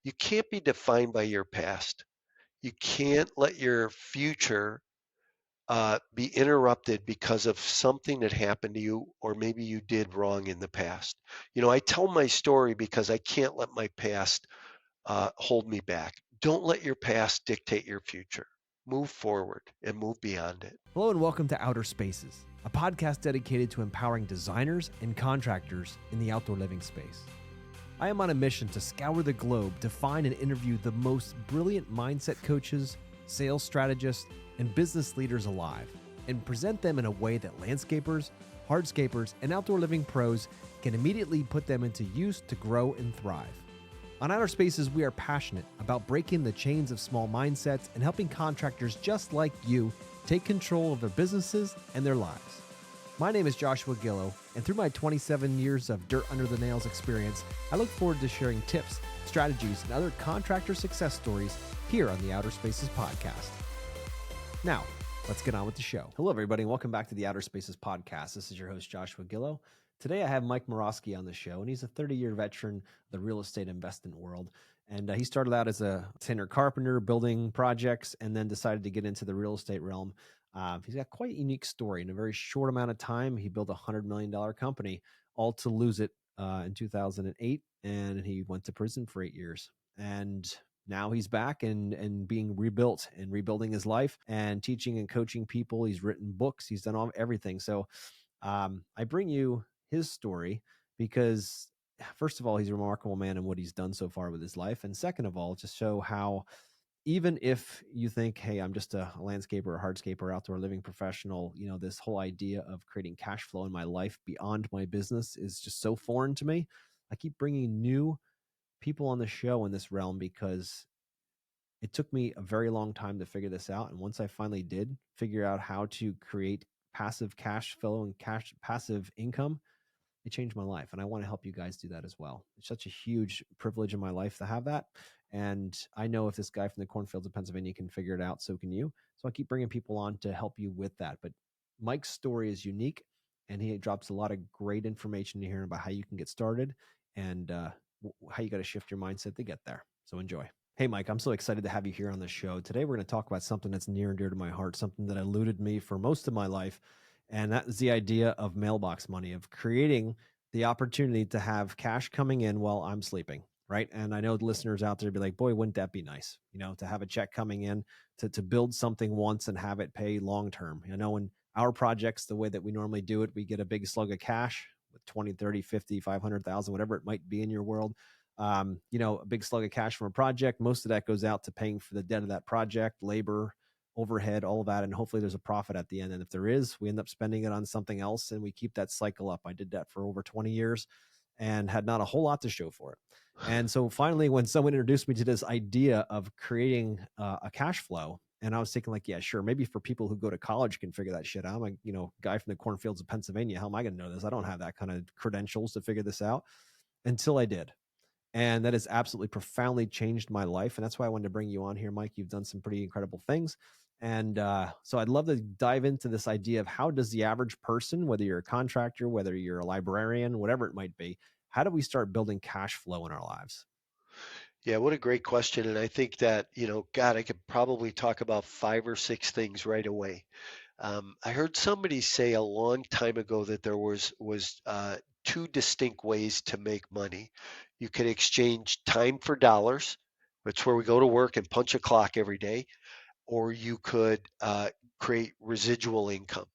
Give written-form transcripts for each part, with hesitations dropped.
You can't be defined by your past. You can't let your future be interrupted because of something that happened to you or maybe you did wrong in the past. I tell my story because I can't let my past hold me back. Don't let your past dictate your future. Move forward and move beyond it. Hello and welcome to Outer Spaces, a podcast dedicated to empowering designers and contractors in the outdoor living space. I am on a mission to scour the globe to find and interview the most brilliant mindset coaches, sales strategists, and business leaders alive, and present them in a way that landscapers, hardscapers, and outdoor living pros can immediately put them into use to grow and thrive. On Outer Spaces, we are passionate about breaking the chains of small mindsets and helping contractors just like you take control of their businesses and their lives. My name is Joshua Gillow, and through my 27 years of dirt under the nails experience, I look forward to sharing tips, strategies, and other contractor success stories here on the Outer Spaces podcast. Now, let's get on with the show. Hello, everybody, and welcome back to the Outer Spaces podcast. This is your host, Joshua Gillow. Today, I have Mike Morawski on the show, and he's a 30-year veteran of the real estate investment world. And he started out as a tinner carpenter building projects and then decided to get into the real estate realm. He's got quite a unique story. In a very short amount of time, he built a $100 million company, all to lose it in 2008. And he went to prison for 8 years. And now he's back and being rebuilt and rebuilding his life and teaching and coaching people. He's written books. He's done everything. So I bring you his story because, first of all, he's a remarkable man in what he's done so far with his life. And second of all, just show how, even if you think, hey, I'm just a landscaper or hardscaper, outdoor living professional, this whole idea of creating cash flow in my life beyond my business is just so foreign to me. I keep bringing new people on the show in this realm because it took me a very long time to figure this out. And once I finally did figure out how to create passive cash flow and passive income, it changed my life. And I want to help you guys do that as well. It's such a huge privilege in my life to have that. And I know if this guy from the cornfields of Pennsylvania can figure it out, so can you. So I keep bringing people on to help you with that. But Mike's story is unique, and he drops a lot of great information in here about how you can get started and how you got to shift your mindset to get there. So enjoy. Hey, Mike, I'm so excited to have you here on the show. Today, we're going to talk about something that's near and dear to my heart, something that eluded me for most of my life. And that is the idea of mailbox money, of creating the opportunity to have cash coming in while I'm sleeping, right? And I know the listeners out there be like, boy, wouldn't that be nice, to have a check coming in to build something once and have it pay long-term. In our projects, the way that we normally do it, we get a big slug of cash with 20, 30, 50, 500,000, whatever it might be in your world. A big slug of cash from a project. Most of that goes out to paying for the debt of that project, labor, overhead, all of that. And hopefully there's a profit at the end. And if there is, we end up spending it on something else and we keep that cycle up. I did that for over 20 years and had not a whole lot to show for it. And so finally, when someone introduced me to this idea of creating a cash flow, and I was thinking like, yeah, sure. Maybe for people who go to college can figure that shit out. I'm a guy from the cornfields of Pennsylvania. How am I going to know this? I don't have that kind of credentials to figure this out until I did. And that has absolutely profoundly changed my life. And that's why I wanted to bring you on here, Mike. You've done some pretty incredible things. And so I'd love to dive into this idea of how does the average person, whether you're a contractor, whether you're a librarian, whatever it might be, how do we start building cash flow in our lives? Yeah, what a great question. And I think that, God, I could probably talk about 5 or 6 things right away. I heard somebody say a long time ago that there was two distinct ways to make money. You could exchange time for dollars, which is where we go to work and punch a clock every day, or you could create residual income.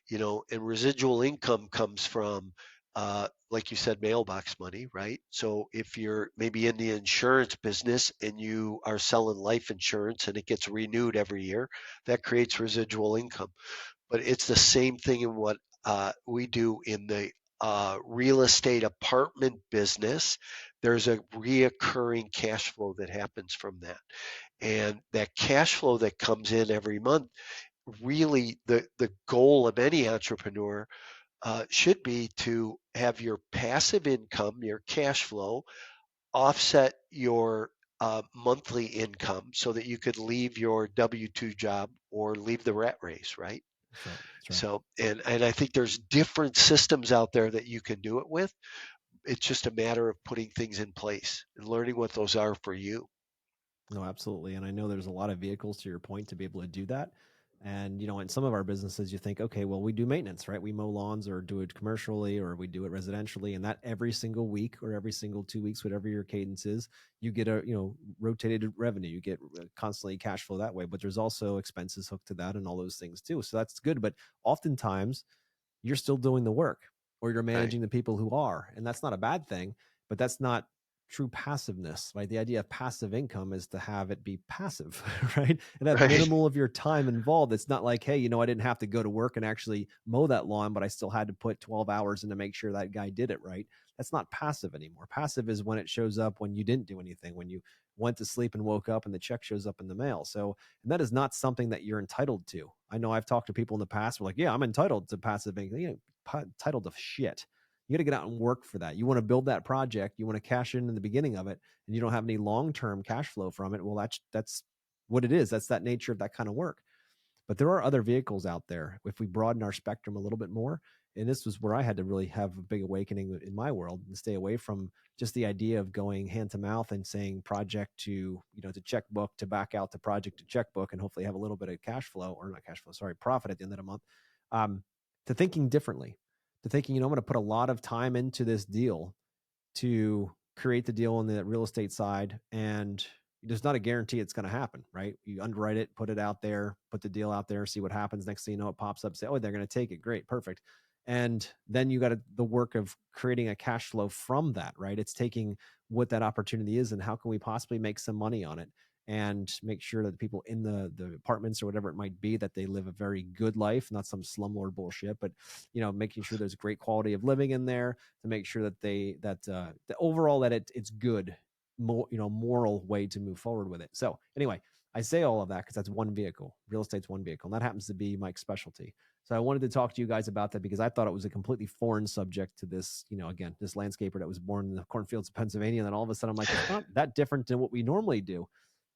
And residual income comes from, like you said, mailbox money, right? So if you're maybe in the insurance business and you are selling life insurance and it gets renewed every year, that creates residual income. But it's the same thing in what we do in the real estate apartment business. There's a reoccurring cash flow that happens from that. And that cash flow that comes in every month, really the goal of any entrepreneur should be to have your passive income, your cash flow, offset your monthly income so that you could leave your W-2 job or leave the rat race, right? That's right. That's right. So, and I think there's different systems out there that you can do it with. it's just a matter of putting things in place and learning what those are for you. No, absolutely. And I know there's a lot of vehicles to your point to be able to do that. And, in some of our businesses, you think, okay, well, we do maintenance, right? We mow lawns or do it commercially or we do it residentially. And that every single week or every single 2 weeks, whatever your cadence is, you get a, rotated revenue. You get constantly cash flow that way. But there's also expenses hooked to that and all those things too. So that's good. But oftentimes, you're still doing the work or you're Right. managing the people who are. And that's not a bad thing, but that's not true passiveness, right? The idea of passive income is to have it be passive, right? And have Right. minimal of your time involved. It's not like, hey, I didn't have to go to work and actually mow that lawn, but I still had to put 12 hours in to make sure that guy did it right. That's not passive anymore. Passive is when it shows up when you didn't do anything, when you went to sleep and woke up and the check shows up in the mail. So, and that is not something that you're entitled to. I know I've talked to people in the past who are like, yeah, I'm entitled to passive income. Entitled to shit. You got to get out and work for that. You want to build that project, you want to cash in the beginning of it, and you don't have any long-term cash flow from it. Well, that's what it is. That's that nature of that kind of work. But there are other vehicles out there. If we broaden our spectrum a little bit more, and this was where I had to really have a big awakening in my world and stay away from just the idea of going hand to mouth and saying project to, to checkbook to back out to project to checkbook and hopefully have a little bit of cash flow or not cash flow, sorry, profit at the end of the month. Um, to thinking differently, to thinking, I'm going to put a lot of time into this deal to create the deal on the real estate side, and there's not a guarantee it's going to happen, right? You underwrite it, put it out there, put the deal out there, see what happens. Next thing you know, it pops up, say, oh, they're going to take it. Great, perfect. And then you got the work of creating a cash flow from that, right? It's taking what that opportunity is and how can we possibly make some money on it and make sure that the people in the apartments or whatever it might be, that they live a very good life, not some slumlord bullshit, but making sure there's great quality of living in there, to make sure that the overall that it's good, moral way to move forward with it. So anyway, I say all of that because that's one vehicle. Real estate's one vehicle, and that happens to be Mike's specialty. So I wanted to talk to you guys about that because I thought it was a completely foreign subject to this, again, this landscaper that was born in the cornfields of Pennsylvania. And then all of a sudden I'm like, it's not that different than what we normally do.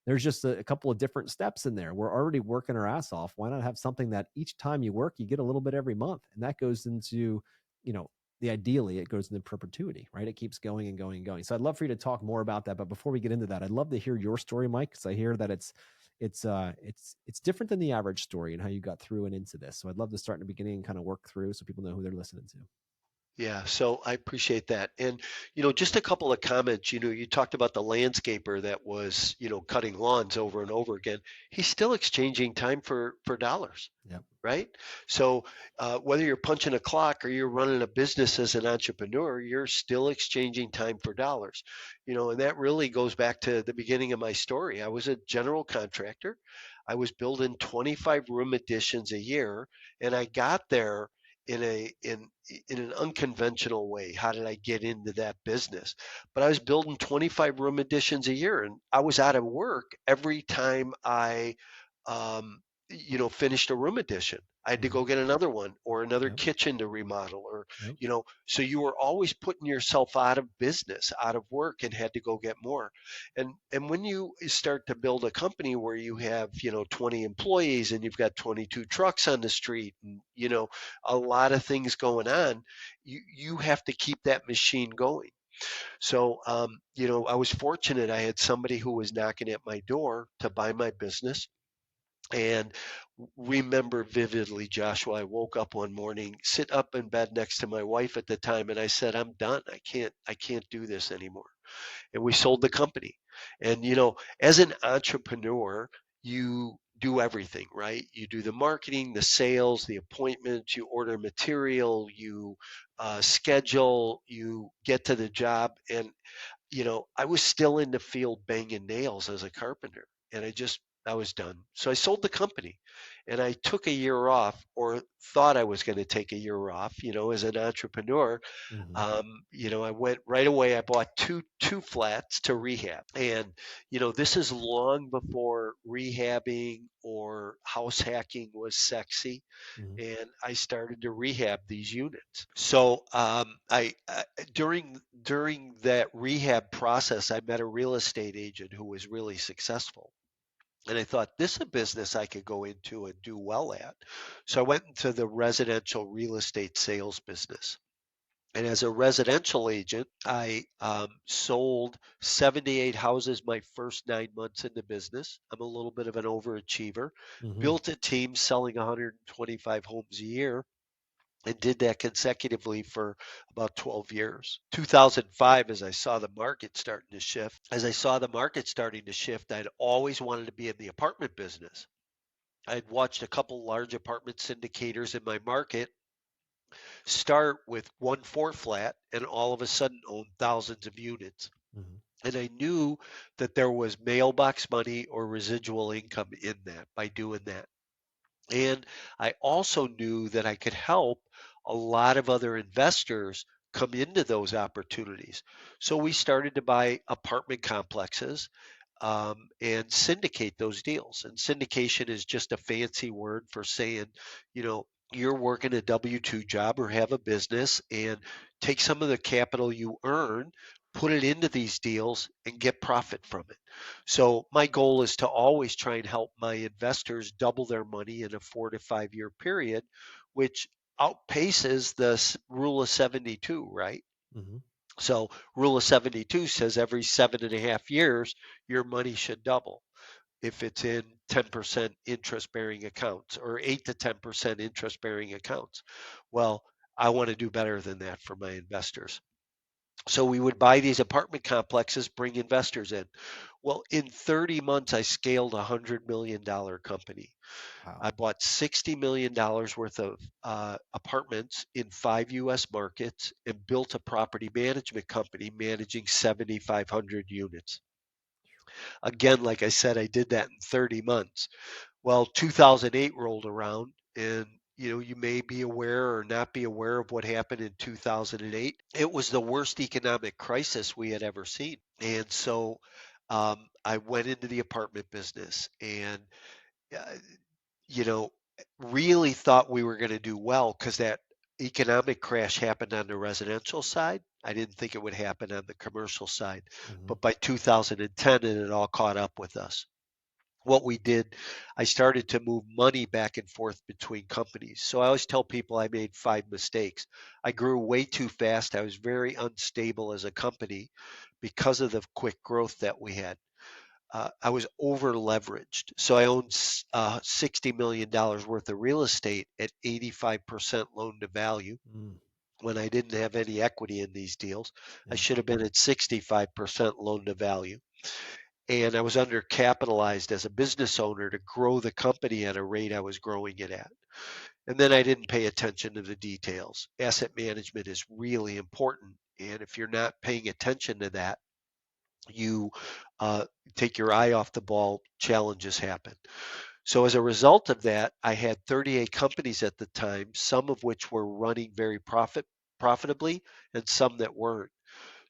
There's just a couple of different steps in there. We're already working our ass off. Why not have something that each time you work, you get a little bit every month? And that goes into, you know, ideally it goes into perpetuity, right? It keeps going and going and going. So I'd love for you to talk more about that. But before we get into that, I'd love to hear your story, Mike, because I hear that it's different than the average story and how you got through and into this. So I'd love to start in the beginning and kind of work through so people know who they're listening to. Yeah, so I appreciate that. And, just a couple of comments. You talked about the landscaper that was, cutting lawns over and over again. He's still exchanging time for dollars, Yep. right? So whether you're punching a clock or you're running a business as an entrepreneur, you're still exchanging time for dollars. And that really goes back to the beginning of my story. I was a general contractor. I was building 25 room additions a year, and I got there in an unconventional way. How did I get into that business? But I was building 25 room additions a year, and I was out of work every time I finished a room addition. I had to Mm-hmm. go get another one or another Yep. kitchen to remodel or, Yep. so you were always putting yourself out of business, out of work, and had to go get more. And when you start to build a company where you have, 20 employees and you've got 22 trucks on the street and, a lot of things going on, you have to keep that machine going. So, I was fortunate. I had somebody who was knocking at my door to buy my business. And remember vividly, Joshua, I woke up one morning, sit up in bed next to my wife at the time, and I said, I'm done. I can't do this anymore. And we sold the company. And, as an entrepreneur, you do everything, right? You do the marketing, the sales, the appointments, you order material, you schedule, you get to the job. And I was still in the field banging nails as a carpenter, and I was done. So I sold the company, and I took a year off, or thought I was going to take a year off. As an entrepreneur, Mm-hmm. I went right away. I bought two flats to rehab, and this is long before rehabbing or house hacking was sexy, Mm-hmm. and I started to rehab these units. So I during that rehab process, I met a real estate agent who was really successful. And I thought, this is a business I could go into and do well at. So I went into the residential real estate sales business. And as a residential agent, I sold 78 houses my first 9 months in the business. I'm a little bit of an overachiever. Mm-hmm. Built a team selling 125 homes a year and did that consecutively for about 12 years. 2005, as I saw the market starting to shift, I'd always wanted to be in the apartment business. I'd watched a couple large apartment syndicators in my market start with 1 4 flat and all of a sudden own thousands of units. Mm-hmm. And I knew that there was mailbox money or residual income in that by doing that. And I also knew that I could help a lot of other investors come into those opportunities. So we started to buy apartment complexes and syndicate those deals. And syndication is just a fancy word for saying, you know, you're working a W 2 job or have a business and take some of the capital you earn, put it into these deals and get profit from it. So, my goal is to always try and help my investors double their money in a 4 to 5 year period, which outpaces the rule of 72, right? Mm-hmm. So rule of 72 says every 7.5 years, your money should double if it's in 10% interest bearing accounts or 8 to 10% interest bearing accounts. Well, I want to do better than that for my investors. So we would buy these apartment complexes, bring investors in. Well, in 30 months, I scaled a $100 million company. Wow. I bought $60 million worth of apartments in 5 US markets and built a property management company managing 7,500 units. Again, like I said, I did that in 30 months. Well, 2008 rolled around, and you may be aware or not be aware of what happened in 2008. It was the worst economic crisis we had ever seen. And so I went into the apartment business and uh, you know, really thought we were going to do well because that economic crash happened on the residential side. I didn't think it would happen on the commercial side. Mm-hmm. But by 2010, it had all caught up with us. What we did, I started to move money back and forth between companies. So I always tell people I made 5 mistakes. I grew way too fast. I was very unstable as a company because of the quick growth that we had. I was over leveraged. So I owned $60 million worth of real estate at 85% loan to value Mm. when I didn't have any equity in these deals. I Yeah. should have been at 65% loan to value. And I was undercapitalized as a business owner to grow the company at a rate I was growing it at. And then I didn't pay attention to the details. Asset management is really important. And if you're not paying attention to that, you uh, take your eye off the ball, challenges happen. So as a result of that, I had 38 companies at the time, some of which were running very profitably and some that weren't.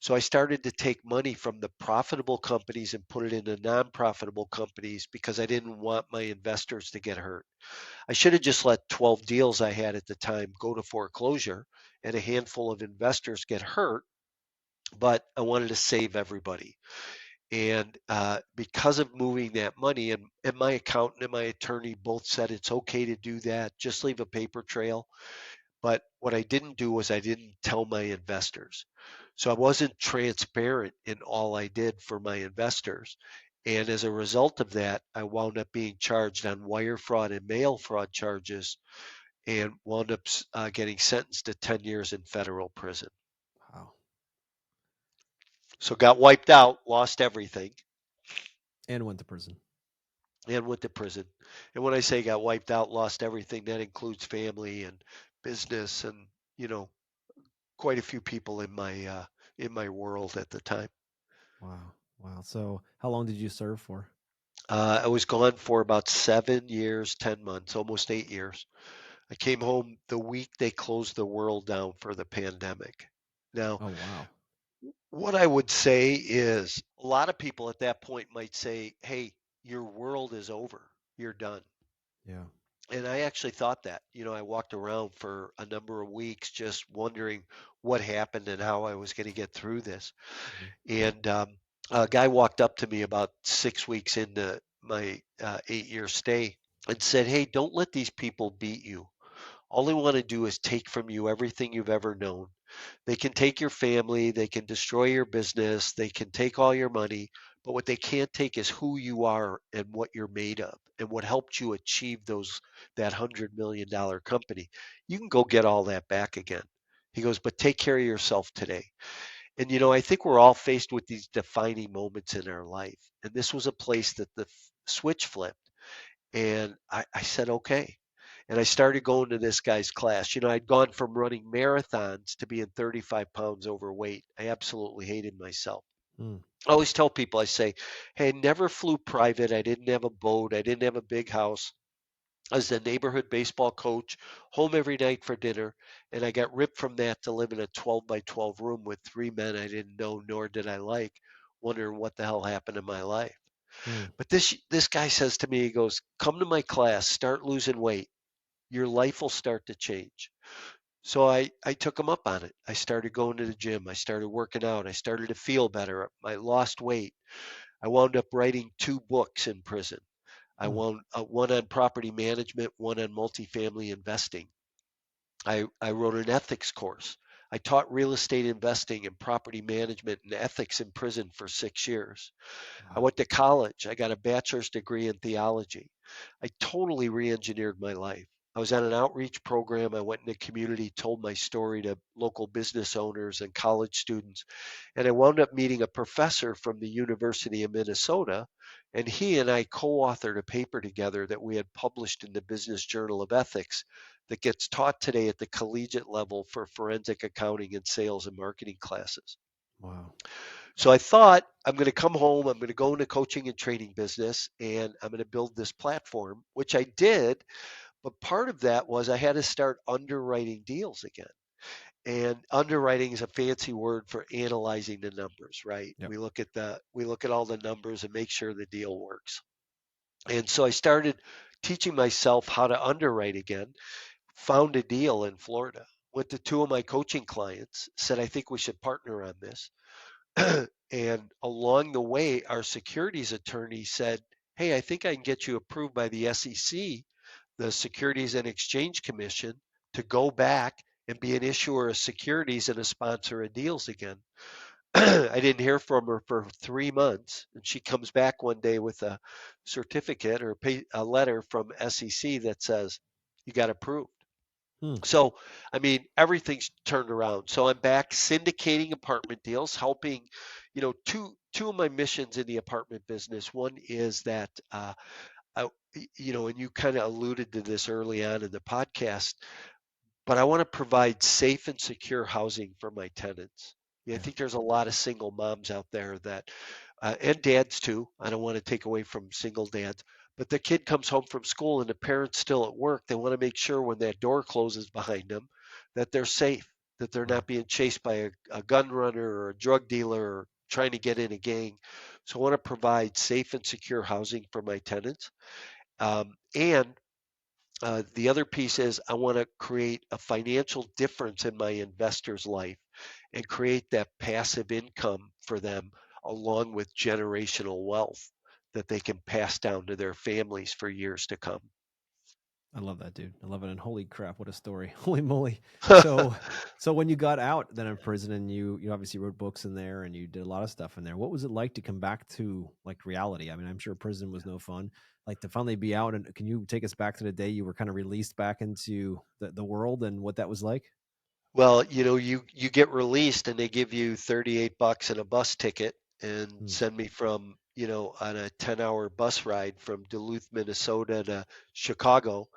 So I started to take money from the profitable companies and put it into non-profitable companies because I didn't want my investors to get hurt. I should have just let 12 deals I had at the time go to foreclosure and a handful of investors get hurt, but I wanted to save everybody. And because of moving that money, and my accountant and my attorney both said it's okay to do that, just leave a paper trail. But what I didn't do was I didn't tell my investors. So I wasn't transparent in all I did for my investors. And as a result of that, I wound up being charged on wire fraud and mail fraud charges and wound up getting sentenced to 10 years in federal prison. Wow. So got wiped out, lost everything, And went to prison. and went to prison. And when I say got wiped out, lost everything, that includes family and business and, you know, quite a few people in my world at the time. Wow. Wow. So, how long did you serve for? I was gone for about 7 years, 10 months, almost 8 years. I came home the week they closed the world down for the pandemic. Now, Oh, wow. what I would say is a lot of people at that point might say, "Hey, your world is over. You're done." Yeah. And I actually thought that. I walked around for a number of weeks just wondering what happened and how I was going to get through this. Mm-hmm. And a guy walked up to me about 6 weeks into my 8 year stay and said, "Hey, don't let these people beat you. All they want to do is take from you everything you've ever known. They can take your family, they can destroy your business, they can take all your money, but what they can't take is who you are and what you're made of and what helped you achieve that $100 million company. You can go get all that back again. He goes, but take care of yourself today. And I think we're all faced with these defining moments in our life. And this was a place that the switch flipped. And I said, okay. And I started going to this guy's class. I'd gone from running marathons to being 35 pounds overweight. I absolutely hated myself. Mm. I always tell people, I say, hey, I never flew private. I didn't have a boat. I didn't have a big house. I was the neighborhood baseball coach, home every night for dinner. And I got ripped from that to live in a 12 by 12 room with three men I didn't know, nor did I like, wondering what the hell happened in my life. Mm. But this guy says to me, he goes, come to my class, start losing weight. Your life will start to change. So I took him up on it. I started going to the gym. I started working out. I started to feel better. I lost weight. I wound up writing two books in prison. I Mm. wound one on property management, one on multifamily investing. I wrote an ethics course. I taught real estate investing and property management and ethics in prison for 6 years. I Wow. went to college. I got a bachelor's degree in theology. I totally re-engineered my life. I was on an outreach program. I went in the community, told my story to local business owners and college students. And I wound up meeting a professor from the University of Minnesota. And he and I co authored a paper together that we had published in the Business Journal of Ethics that gets taught today at the collegiate level for forensic accounting and sales and marketing classes. Wow. So I thought I'm going to come home, I'm going to go into coaching and training business, and I'm going to build this platform, which I did. But part of that was I had to start underwriting deals again. And underwriting is a fancy word for analyzing the numbers, right? Yep. We look at all the numbers and make sure the deal works. And so I started teaching myself how to underwrite again, found a deal in Florida, went to two of my coaching clients, said, I think we should partner on this. And along the way, our securities attorney said, hey, I think I can get you approved by the SEC, the Securities and Exchange Commission, to go back and be an issuer of securities and a sponsor of deals again. I didn't hear from her for 3 months, and she comes back one day with a certificate or a letter from SEC that says you got approved. Mm. So, I mean, everything's turned around. So I'm back syndicating apartment deals, helping, two of my missions in the apartment business. One is that, I, and you kind of alluded to this early on in the podcast, but I want to provide safe and secure housing for my tenants. Yeah, I Yeah. think there's a lot of single moms out there that, and dads too. I don't want to take away from single dads, but the kid comes home from school and the parent's still at work. They want to make sure when that door closes behind them that they're safe, that they're Wow. not being chased by a gun runner or a drug dealer or trying to get in a gang. So I want to provide safe and secure housing for my tenants. And the other piece is I want to create a financial difference in my investor's life and create that passive income for them along with generational wealth that they can pass down to their families for years to come. I love that, dude. I love it. And holy crap, what a story. Holy moly. So so when you got out then in prison and you obviously wrote books in there and you did a lot of stuff in there. What was it like to come back to like reality? I mean, I'm sure prison was no fun. Like to finally be out, and can you take us back to the day you were kind of released back into the world and what that was like? Well, you get released and they give you 38 bucks and a bus ticket and Hmm. send me from, on a 10-hour bus ride from Duluth, Minnesota to Chicago,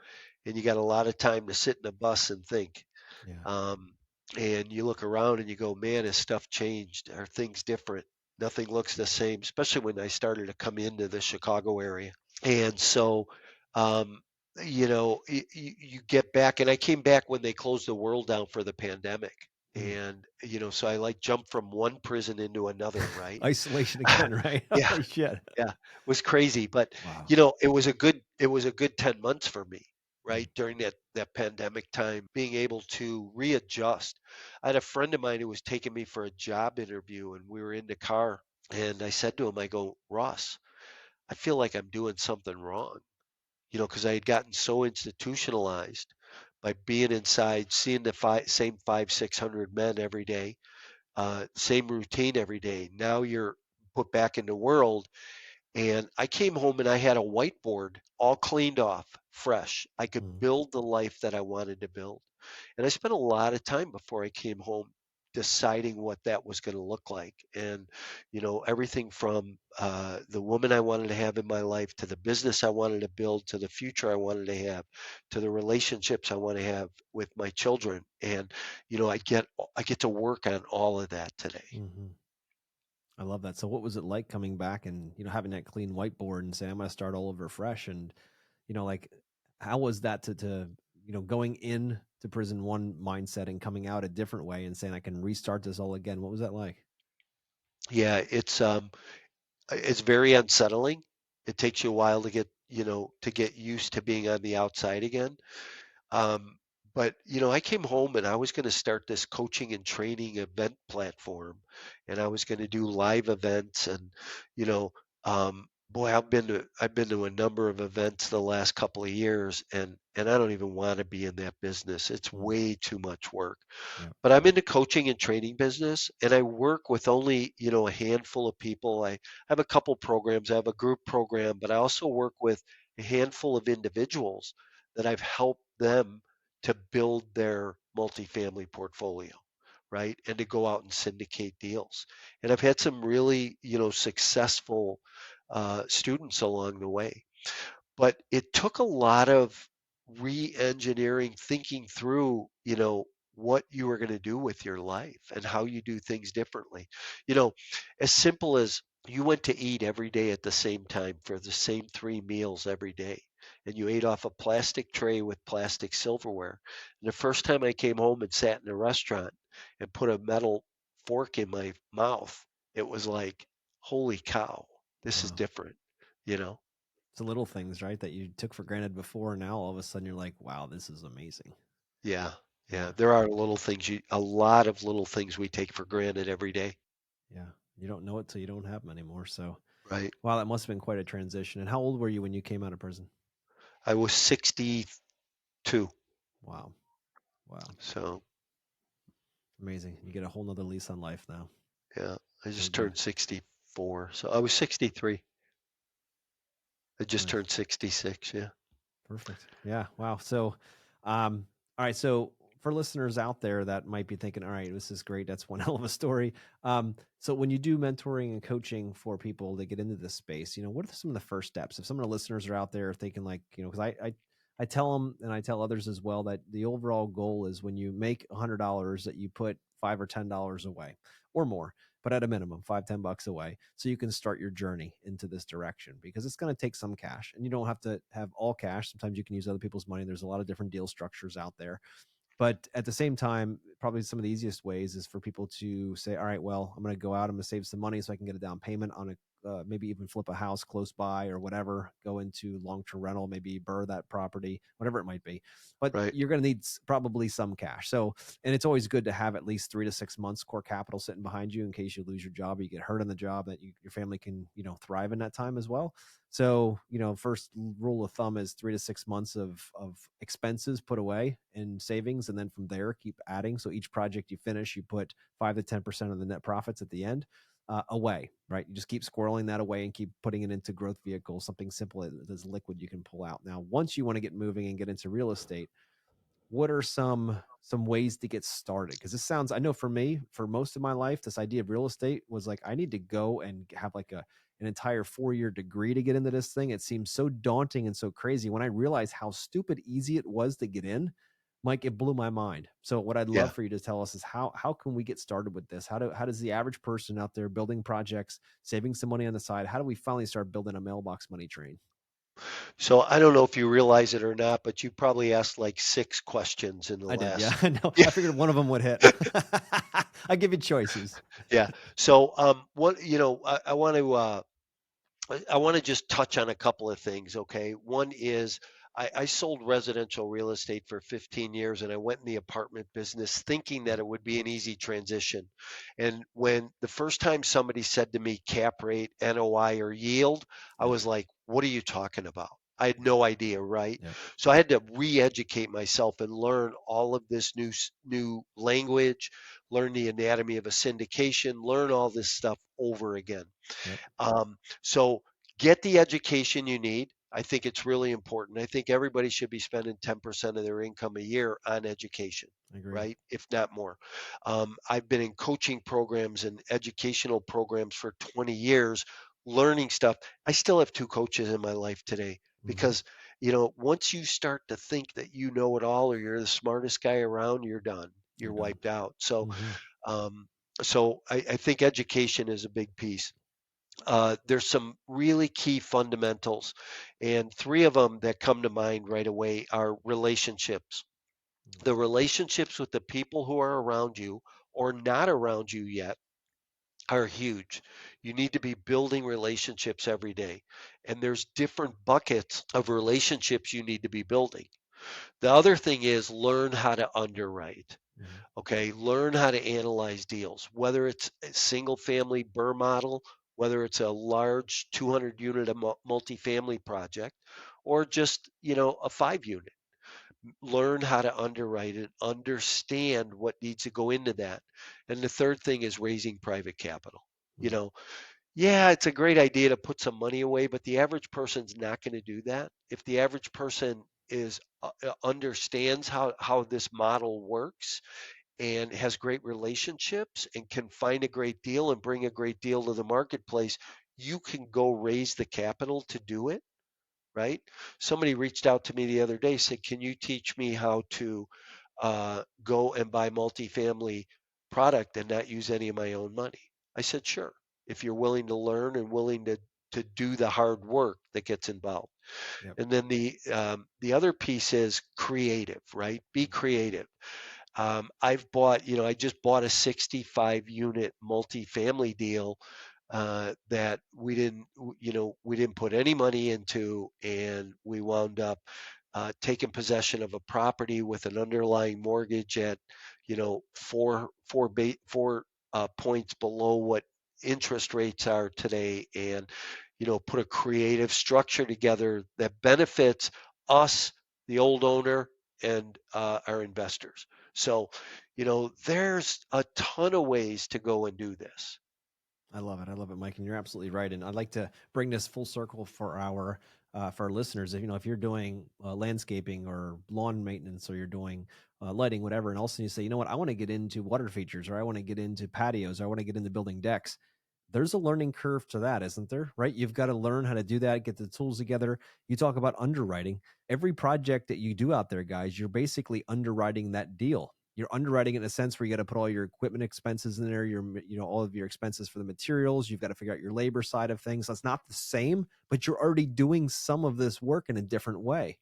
and you got a lot of time to sit in a bus and think. Yeah. Um, and you look around and you go, man, has stuff changed? Are things different? Nothing looks the same, especially when I started to come into the Chicago area. And so, um, you get back, and I came back when they closed the world down for the pandemic. Hmm. And, so I like jumped from one prison into another, right? Isolation again, right? Yeah, Holy shit. yeah, it was crazy, but Wow. it was a good 10 months for me, Hmm. right? During that pandemic time, being able to readjust. I had a friend of mine who was taking me for a job interview and we were in the car and I said to him, I go, Ross, I feel like I'm doing something wrong, because I had gotten so institutionalized. by being inside, seeing the same 500, 600 men every day, same routine every day. Now you're put back in the world, and I came home and I had a whiteboard all cleaned off, fresh. I could Mm, build the life that I wanted to build. And I spent a lot of time before I came home deciding what that was going to look like. And, everything from the woman I wanted to have in my life, to the business I wanted to build, to the future I wanted to have, to the relationships I want to have with my children. And, I get to work on all of that today. mhm. I love that. So what was it like coming back and, having that clean whiteboard and saying, I'm going to start all over fresh? And, like, how was that to, going in to prison one mindset and coming out a different way and saying, I can restart this all again? What was that like? Yeah, it's very unsettling. It takes you a while to get used to being on the outside again. Um, but I came home and I was going to start this coaching and training event platform, and I was going to do live events, and you know, boy, I've been to a number of events the last couple of years, and I don't even want to be in that business. It's Mm, way too much work. yeah. But I'm in the coaching and training business, and I work with only, a handful of people. I have a couple programs. I have a group program, but I also work with a handful of individuals that I've helped them to build their multifamily portfolio, right? And to go out and syndicate deals. And I've had some really, successful students along the way. But it took a lot of re-engineering, thinking through, what you were going to do with your life and how you do things differently. You know, as simple as you went to eat every day at the same time for the same three meals every day, and you ate off a plastic tray with plastic silverware. And the first time I came home and sat in a restaurant and put a metal fork in my mouth, it was like, holy cow, this is Wow. different, you know? It's the little things, right, that you took for granted before. And now all of a sudden you're like, wow, this is amazing. Yeah, Yeah. yeah. There are little things a lot of little things we take for granted every day, Yeah. You don't know it till you don't have them anymore. So, right? wow, that must have been quite a transition. And how old were you when you came out of prison? I was 62, Wow. Wow. so Amazing. You get a whole nother lease on life now. yeah, I Very just good. turned 64. So I was 63. I just Nice. turned 66, yeah. Perfect. Yeah. Wow. So, all right. So for listeners out there that might be thinking, all right, this is great. That's one hell of a story. So when you do mentoring and coaching for people to get into this space, what are some of the first steps? If some of the listeners are out there thinking like, because I tell them and I tell others as well that the overall goal is when you make $100 that you put $5 or $10 away or more, but at a minimum, 5, $10 away, so you can start your journey into this direction because it's going to take some cash and you don't have to have all cash. Sometimes you can use other people's money. There's a lot of different deal structures out there. But at the same time, probably some of the easiest ways is for people to say, all right, well, I'm going to go out, I'm going to save some money so I can get a down payment on a maybe even flip a house close by or whatever, go into long-term rental, maybe burr that property, whatever it might be. But Right, you're going to need probably some cash. So, and it's always good to have at least 3 to 6 months core capital sitting behind you in case you lose your job or you get hurt on the job, that your family can, thrive in that time as well. So, first rule of thumb is 3 to 6 months of expenses put away in savings. And then from there, keep adding. So each project you finish, you put 5 to 10% of the net profits at the end away, right? You just keep squirreling that away and keep putting it into growth vehicles, something simple as liquid you can pull out. Now, once you want to get moving and get into real estate, what are some ways to get started? Because this sounds, I know for me, for most of my life, this idea of real estate was like I need to go and have like an entire 4 year degree to get into this thing. It seems so daunting and so crazy. When I realized how stupid easy it was to get in, Mike, it blew my mind. So what I'd love yeah. for you to tell us is how can we get started with this? How does the average person out there building projects, saving some money on the side, how do we finally start building a mailbox money train? So I don't know if you realize it or not, but you probably asked like six questions in the I did, yeah. last. I know. Yeah, I figured one of them would hit. I give you choices. yeah. So what I want to just touch on a couple of things, okay? One is I sold residential real estate for 15 years, and I went in the apartment business thinking that it would be an easy transition. And when the first time somebody said to me cap rate, NOI, or yield, I Yeah. was like, what are you talking about? I had no idea, right? Yep. So I had to re-educate myself and learn all of this new language, learn the anatomy of a syndication, learn all this stuff over again. Yep. So get the education you need. I think it's really important. I think everybody should be spending 10% of their income a year on education, I agree. right? If not more. I've been in coaching programs and educational programs for 20 years, learning stuff. I still have two coaches in my life today Hmm. because, once you start to think that you know it all or you're the smartest guy around, you're done. You're You're done. wiped out. So, Hmm. um, so I think education is a big piece. There's some really key fundamentals, and three of them that come to mind right away are relationships. The relationships with the people who are around you or not around you yet are huge. You need to be building relationships every day, and there's different buckets of relationships you need to be building. The other thing is learn how to underwrite. Hmm. Okay, learn how to analyze deals, whether it's a single family BRRRR model, whether it's a large 200 unit multifamily project, or just, a 5 unit. Learn how to underwrite it, understand what needs to go into that. And the third thing is raising private capital. You Hmm. know, yeah, it's a great idea to put some money away, but the average person's not going to do that. If the average person is understands how this model works and has great relationships and can find a great deal and bring a great deal to the marketplace, you can go raise the capital to do it, right? Somebody reached out to me the other day, said, "Can you teach me how to go and buy multifamily product and not use any of my own money?" I said, "Sure, if you're willing to learn and willing to do the hard work that gets involved." Yep. And then the other piece is creative, right? Be creative. I just bought a 65 unit multifamily deal that we didn't put any money into, and we wound up taking possession of a property with an underlying mortgage at, four points below what interest rates are today, and put a creative structure together that benefits us, the old owner, and our investors. So, there's a ton of ways to go and do this. I love it. I love it, Mike, and you're absolutely right. And I'd like to bring this full circle for our listeners. If if you're doing landscaping or lawn maintenance, or you're doing lighting, whatever, and also you say, you know what, I want to get into water features, or I want to get into patios, or I want to get into building decks. There's a learning curve to that, isn't there? Right? You've got to learn how to do that, get the tools together. You talk about underwriting. Every project that you do out there, guys, you're basically underwriting that deal. You're underwriting it in a sense where you got to put all your equipment expenses in there, all of your expenses for the materials. You've got to figure out your labor side of things. That's not the same, but you're already doing some of this work in a different way.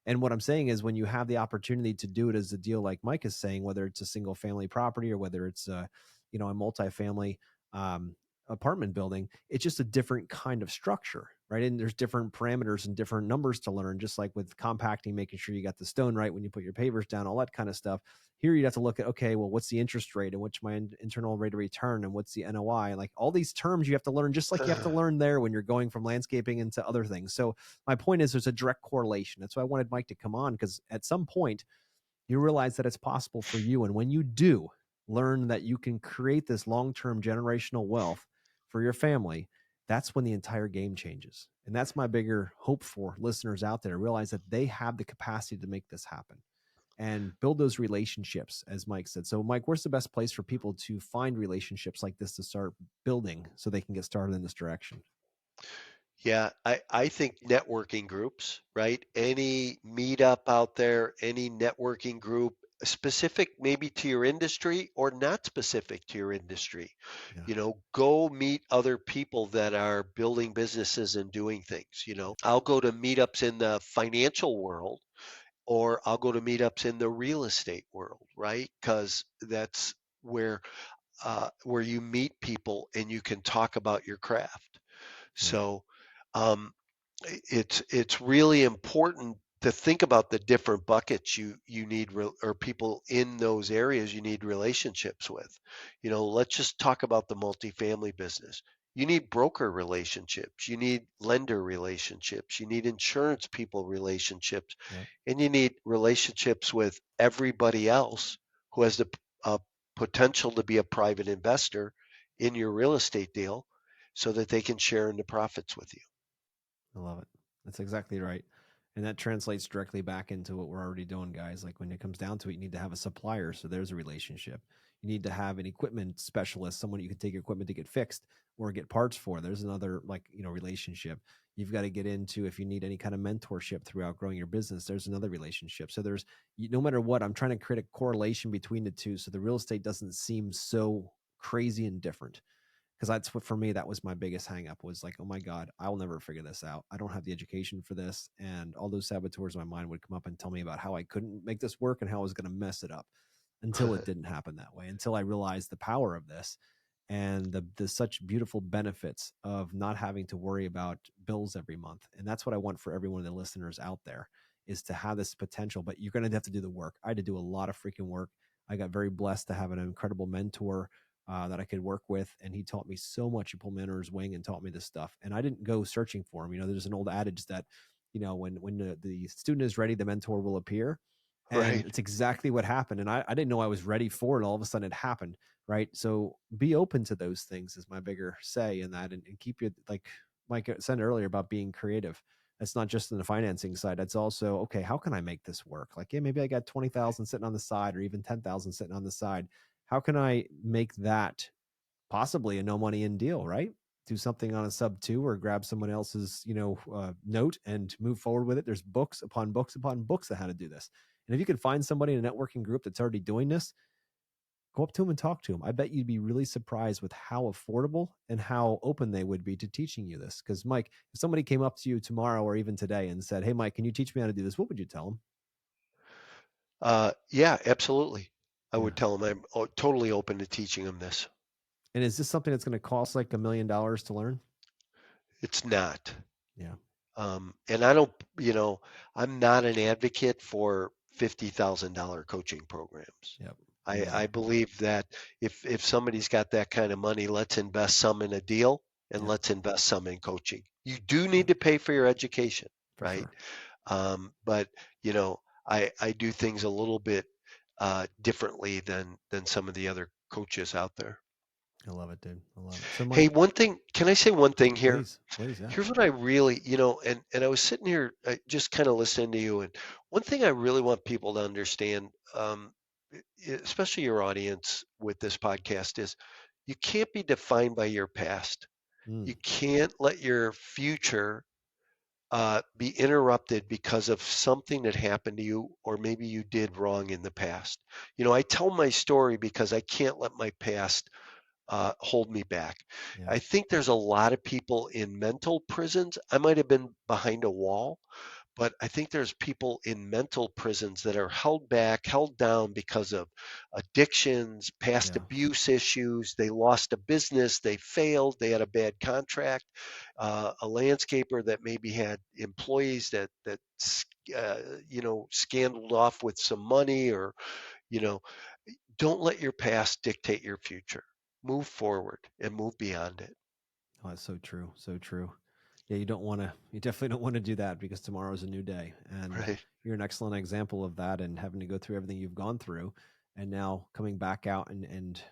And what I'm saying is, when you have the opportunity to do it as a deal, like Mike is saying, whether it's a single family property or whether it's a multifamily um, apartment building, it's just a different kind of structure, right? And there's different parameters and different numbers to learn, just like with compacting, making sure you got the stone right when you put your pavers down, all that kind of stuff. Here you have to look at, okay, well, what's the interest rate and what's my internal rate of return and what's the NOI? Like all these terms you have to learn, just like you have to learn there when you're going from landscaping into other things. So my point is, there's a direct correlation. That's why I wanted Mike to come on, because at some point you realize that it's possible for you. And when you do learn that you can create this long-term generational wealth for your family, that's when the entire game changes. And that's my bigger hope for listeners out there. Realize that they have the capacity to make this happen and build those relationships, as Mike said. So, Mike, where's the best place for people to find relationships like this to start building so they can get started in this direction? Yeah, I think networking groups, right? Any meetup out there, any networking group, specific maybe to your industry or not specific to your industry. Yeah. Go meet other people that are building businesses and doing things. I'll go to meetups in the financial world, or I'll go to meetups in the real estate world, right? Because that's where you meet people and you can talk about your craft. Right. So um, it's really important to think about the different buckets you need or people in those areas you need relationships with. Let's just talk about the multifamily business. You need broker relationships, you need lender relationships, you need insurance people relationships, Yep. and you need relationships with everybody else who has the potential to be a private investor in your real estate deal so that they can share in the profits with you. I love it. That's exactly right. And that translates directly back into what we're already doing, guys. Like when it comes down to it, you need to have a supplier. So there's a relationship. You need to have an equipment specialist, someone you can take your equipment to get fixed or get parts for. There's another relationship. You've got to get into if you need any kind of mentorship throughout growing your business. There's another relationship. So there's no matter what, I'm trying to create a correlation between the two so the real estate doesn't seem so crazy and different, because that's what for me that was my biggest hang up was like, oh my god, I'll never figure this out, I don't have the education for this, and all those saboteurs in my mind would come up and tell me about how I couldn't make this work and how I was going to mess it up, until it didn't happen that way, until I realized the power of this and the such beautiful benefits of not having to worry about bills every month. And that's what I want for every one of the listeners out there, is to have this potential, but you're going to have to do the work. I had to do a lot of freaking work. I got very blessed to have an incredible mentor that I could work with, and he taught me so much. He pulled me under his wing and taught me this stuff. And I didn't go searching for him. There's an old adage that when the student is ready, the mentor will appear, and Right. it's exactly what happened. And I didn't know I was ready for it. All of a sudden, it happened. Right. So be open to those things is my bigger say in that, and keep you, like Mike said earlier about being creative. That's not just in the financing side. That's also, okay, how can I make this work? Like, yeah, maybe I got 20,000 sitting on the side or even 10,000 sitting on the side. How can I make that possibly a no money in deal, right? Do something on a sub two or grab someone else's, note and move forward with it. There's books upon books upon books on how to do this. And if you could find somebody in a networking group that's already doing this, go up to them and talk to them. I bet you'd be really surprised with how affordable and how open they would be to teaching you this. Because, Mike, if somebody came up to you tomorrow or even today and said, "Hey, Mike, can you teach me how to do this?" What would you tell them? Yeah, absolutely. I Yeah. would tell them I'm totally open to teaching them this. And is this something that's going to cost like $1 million to learn? It's not. Yeah. And I don't, I'm not an advocate for $50,000 coaching programs. Yep. Me I either. believe that if somebody's got that kind of money, let's invest some in a deal and Yep. let's invest some in coaching. You do Yep. need to pay for your education, For right? sure. But I do things a little bit differently than some of the other coaches out there. I love it, dude. I love it. So, Hey, Mike, one thing, can I say one thing here? please, please, yeah. Here's what I really, and I was sitting here just kind of listening to you, and one thing I really want people to understand, especially your audience with this podcast, is you can't be defined by your past. Mm, You can't let your future be interrupted because of something that happened to you or maybe you did wrong in the past. I tell my story because I can't let my past hold me back. yeah. I think there's a lot of people in mental prisons. I might have been behind a wall, but I think there's people in mental prisons that are held back, held down because of addictions, past Yeah. abuse issues. They lost a business, they failed, they had a bad contract. A landscaper that maybe had employees that scandaled off with some money, or you know, don't let your past dictate your future. Move forward and move beyond it. Oh, that's so true. So true. Yeah, you definitely don't want to do that because tomorrow's a new day. And Right. you're an excellent example of that, and having to go through everything you've gone through and now coming back out and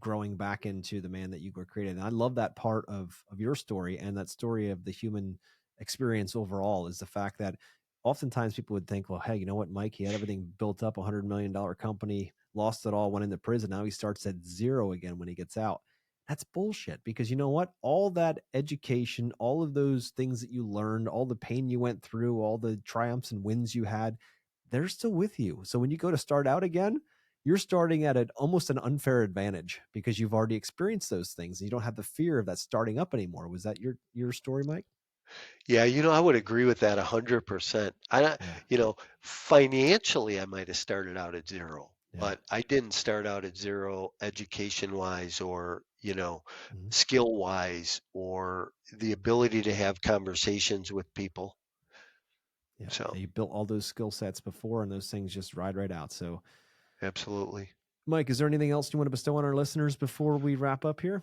growing back into the man that you were created. And I love that part of your story, and that story of the human experience overall is the fact that oftentimes people would think, well, hey, you know what, Mike, he had everything built up, $100 million company, lost it all, went into prison. Now he starts at zero again when he gets out. That's bullshit, because you know what? All that education, all of those things that you learned, all the pain you went through, all the triumphs and wins you had, they're still with you. So when you go to start out again, you're starting at almost an unfair advantage because you've already experienced those things and you don't have the fear of that starting up anymore. Was that your story, Mike? Yeah, I would agree with that 100%. Yeah. Financially, I might have started out at zero, Yeah. but I didn't start out at zero education wise or, Mhm. skill wise or the ability to have conversations with people. Yeah. So, You built all those skill sets before and those things just ride right out. So, absolutely. Mike, is there anything else you want to bestow on our listeners before we wrap up here?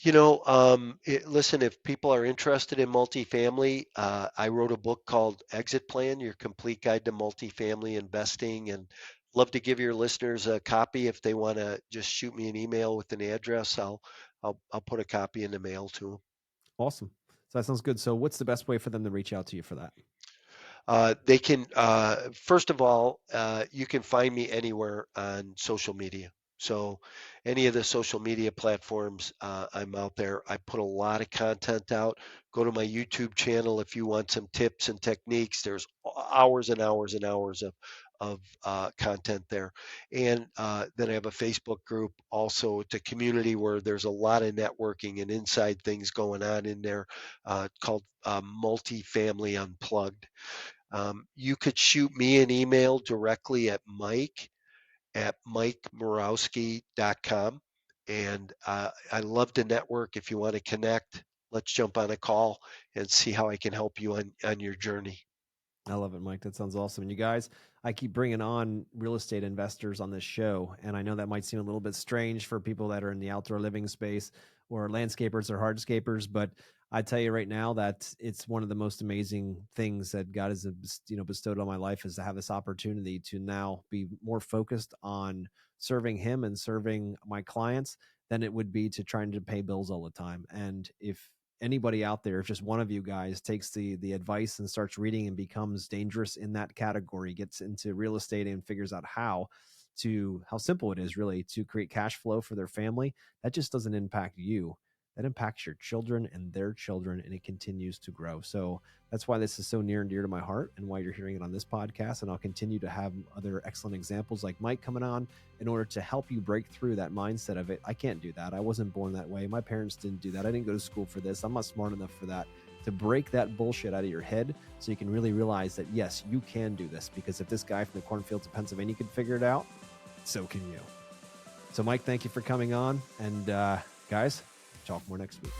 Listen, if people are interested in multifamily, I wrote a book called Exit Plan, Your Complete Guide to Multifamily Investing, and love to give your listeners a copy. If they want to just shoot me an email with an address, I'll put a copy in the mail to them. Awesome. So that sounds good. So what's the best way for them to reach out to you for that? They can, first of all, you can find me anywhere on social media. So, any of the social media platforms, I'm out there. I put a lot of content out. Go to my YouTube channel if you want some tips and techniques. There's hours and hours and hours of content there. And then I have a Facebook group also. It's a community where there's a lot of networking and inside things going on in there called Multifamily Unplugged. You could shoot me an email directly at mike@mikemorawski.com. And I love to network. If you want to connect, let's jump on a call and see how I can help you on your journey. I love it, Mike. That sounds awesome. And you guys, I keep bringing on real estate investors on this show. And I know that might seem a little bit strange for people that are in the outdoor living space or landscapers or hardscapers, but I tell you right now that it's one of the most amazing things that God has, bestowed on my life is to have this opportunity to now be more focused on serving Him and serving my clients than it would be to trying to pay bills all the time. And if anybody out there, if just one of you guys takes the advice and starts reading and becomes dangerous in that category, gets into real estate and figures out how simple it is really to create cash flow for their family, that just doesn't impact you. That impacts your children and their children, and it continues to grow. So that's why this is so near and dear to my heart and why you're hearing it on this podcast. And I'll continue to have other excellent examples like Mike coming on in order to help you break through that mindset of it. I can't do that. I wasn't born that way. My parents didn't do that. I didn't go to school for this. I'm not smart enough for that. To break that bullshit out of your head so you can really realize that, yes, you can do this. Because if this guy from the cornfields of Pennsylvania could figure it out, so can you. So, Mike, thank you for coming on. And guys, talk more next week.